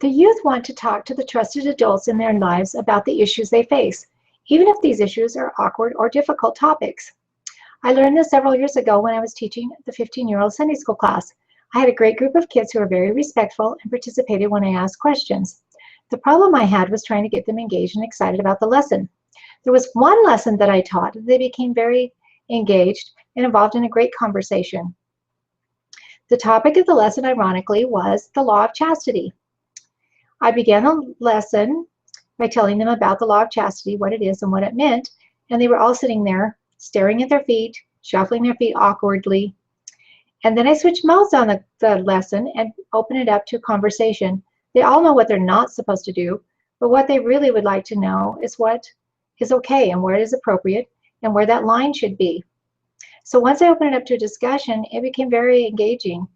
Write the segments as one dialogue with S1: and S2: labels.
S1: The youth want to talk to the trusted adults in their lives about the issues they face, even if these issues are awkward or difficult topics. I learned this several years ago when I was teaching the 15-year-old Sunday school class. I had a great group of kids who were very respectful and participated when I asked questions. The problem I had was trying to get them engaged and excited about the lesson. There was one lesson that I taught. They became very engaged and involved in a great conversation. The topic of the lesson, ironically, was the law of chastity. I began the lesson by telling them about the law of chastity, what it is and what it meant, and they were all sitting there staring at their feet, shuffling their feet awkwardly. And then I switched modes on the lesson and opened it up to conversation. They all know what they're not supposed to do, but what they really would like to know is what is okay and where it is appropriate and where that line should be. So once I opened it up to a discussion, it became very engaging.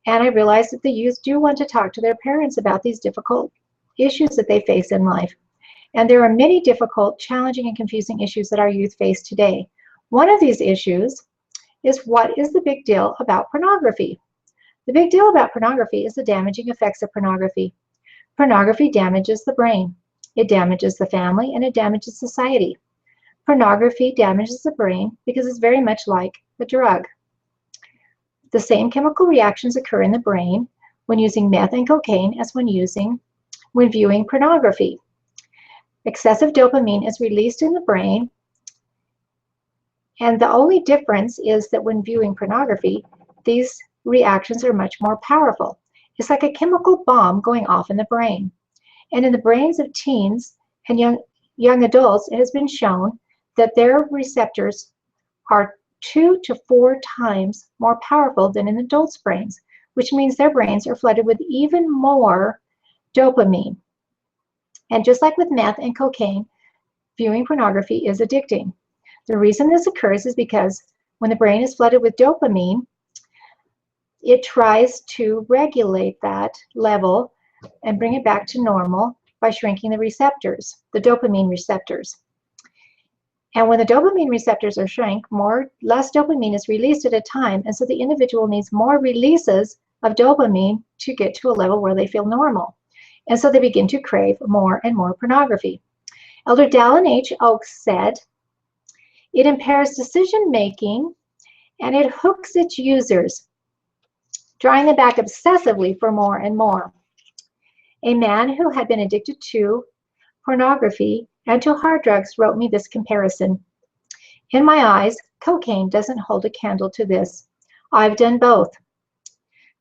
S1: And I realized that the youth do want to talk to their parents about these difficult issues that they face in life. And there are many difficult, challenging, and confusing issues that our youth face today. One of these issues is, what is the big deal about pornography? The big deal about pornography is the damaging effects of pornography. Pornography damages the brain. It damages the family, and it damages society. Pornography damages the brain because it's very much like a drug. The same chemical reactions occur in the brain when using meth and cocaine as when viewing pornography. Excessive dopamine is released in the brain, and the only difference is that when viewing pornography, these reactions are much more powerful. It's like a chemical bomb going off in the brain. And in the brains of teens and young adults, it has been shown that their receptors are 2 to 4 times more powerful than in adults' brains, which means their brains are flooded with even more dopamine. And just like with meth and cocaine, viewing pornography is addicting. The reason this occurs is because when the brain is flooded with dopamine, it tries to regulate that level and bring it back to normal by shrinking the receptors, the dopamine receptors. And when the dopamine receptors are shrunk, less dopamine is released at a time, and so the individual needs more releases of dopamine to get to a level where they feel normal. And so they begin to crave more and more pornography. Elder Dallin H. Oakes said, "It impairs decision-making and it hooks its users, drawing them back obsessively for more and more." A man who had been addicted to pornography and to hard drugs wrote me this comparison. "In my eyes, cocaine doesn't hold a candle to this. I've done both.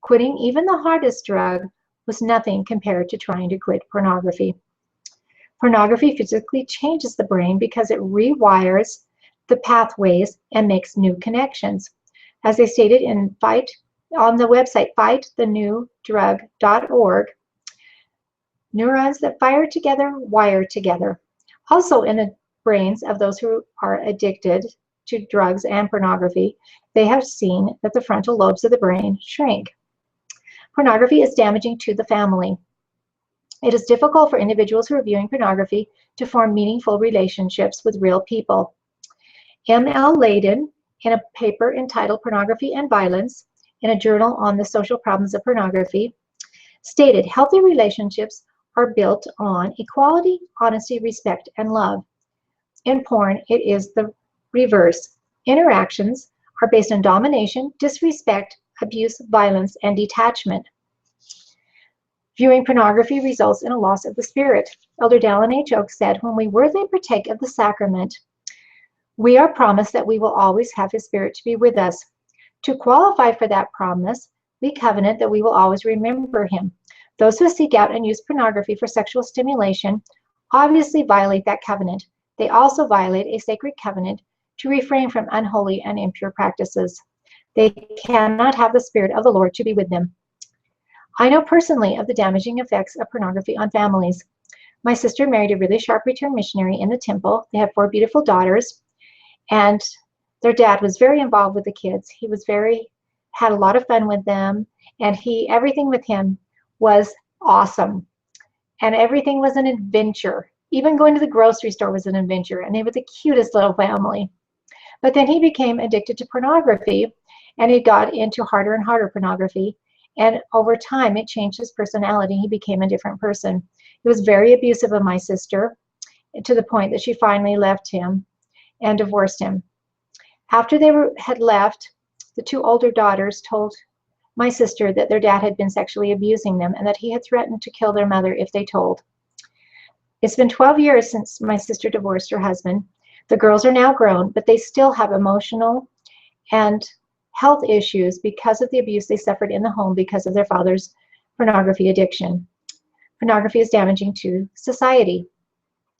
S1: Quitting even the hardest drug was nothing compared to trying to quit pornography." Pornography physically changes the brain because it rewires the pathways and makes new connections. As they stated on the website fightthenewdrug.org, neurons that fire together wire together. Also in the brains of those who are addicted to drugs and pornography, they have seen that the frontal lobes of the brain shrink. Pornography is damaging to the family. It is difficult for individuals who are viewing pornography to form meaningful relationships with real people. M.L. Layden, in a paper entitled Pornography and Violence, in a journal on the social problems of pornography, stated, "Healthy relationships are built on equality, honesty, respect, and love. In porn, it is the reverse. Interactions are based on domination, disrespect, abuse, violence, and detachment. Viewing pornography results in a loss of the spirit." Elder Dallin H. Oakes said, "When we worthily partake of the sacrament, we are promised that we will always have His Spirit to be with us. To qualify for that promise, we covenant that we will always remember Him. Those who seek out and use pornography for sexual stimulation obviously violate that covenant. They also violate a sacred covenant to refrain from unholy and impure practices. They cannot have the Spirit of the Lord to be with them." I know personally of the damaging effects of pornography on families. My sister married a really sharp return missionary in the temple. They had 4 beautiful daughters, and their dad was very involved with the kids. He was had a lot of fun with them, and everything with him was awesome. And everything was an adventure. Even going to the grocery store was an adventure, and they were the cutest little family. But then he became addicted to pornography, and he got into harder and harder pornography. And over time, it changed his personality. He became a different person. He was very abusive of my sister to the point that she finally left him and divorced him. After they had left, the two older daughters told my sister that their dad had been sexually abusing them and that he had threatened to kill their mother if they told. It's been 12 years since my sister divorced her husband. The girls are now grown, but they still have emotional and health issues because of the abuse they suffered in the home because of their father's pornography addiction. Pornography is damaging to society.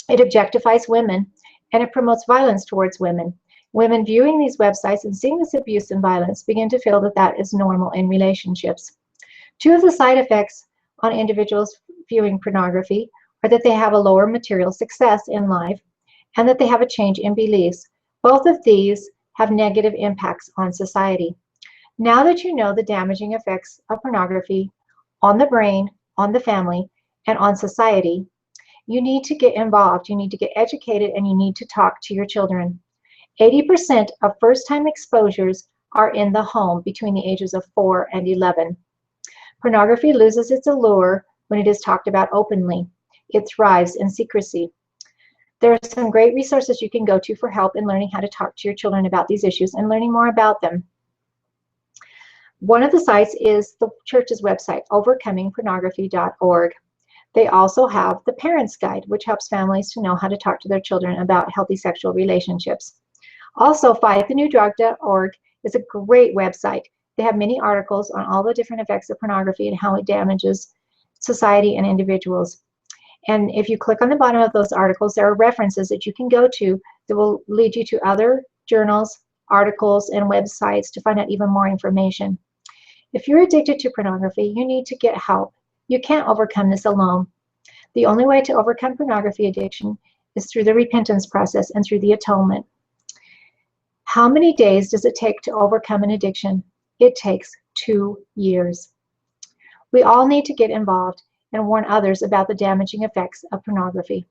S1: It objectifies women and it promotes violence towards women. Women viewing these websites and seeing this abuse and violence begin to feel that that is normal in relationships. Two of the side effects on individuals viewing pornography are that they have a lower material success in life and that they have a change in beliefs. Both of these have negative impacts on society. Now that you know the damaging effects of pornography on the brain, on the family, and on society, you need to get involved, you need to get educated, and you need to talk to your children. 80% of first-time exposures are in the home between the ages of 4 and 11. Pornography loses its allure when it is talked about openly. It thrives in secrecy. There are some great resources you can go to for help in learning how to talk to your children about these issues and learning more about them. One of the sites is the church's website, overcomingpornography.org. They also have the Parents Guide, which helps families to know how to talk to their children about healthy sexual relationships. Also, fightthenewdrug.org is a great website. They have many articles on all the different effects of pornography and how it damages society and individuals. And if you click on the bottom of those articles, there are references that you can go to that will lead you to other journals, articles, and websites to find out even more information. If you're addicted to pornography, you need to get help. You can't overcome this alone. The only way to overcome pornography addiction is through the repentance process and through the atonement. How many days does it take to overcome an addiction? It takes 2 years. We all need to get involved and warn others about the damaging effects of pornography.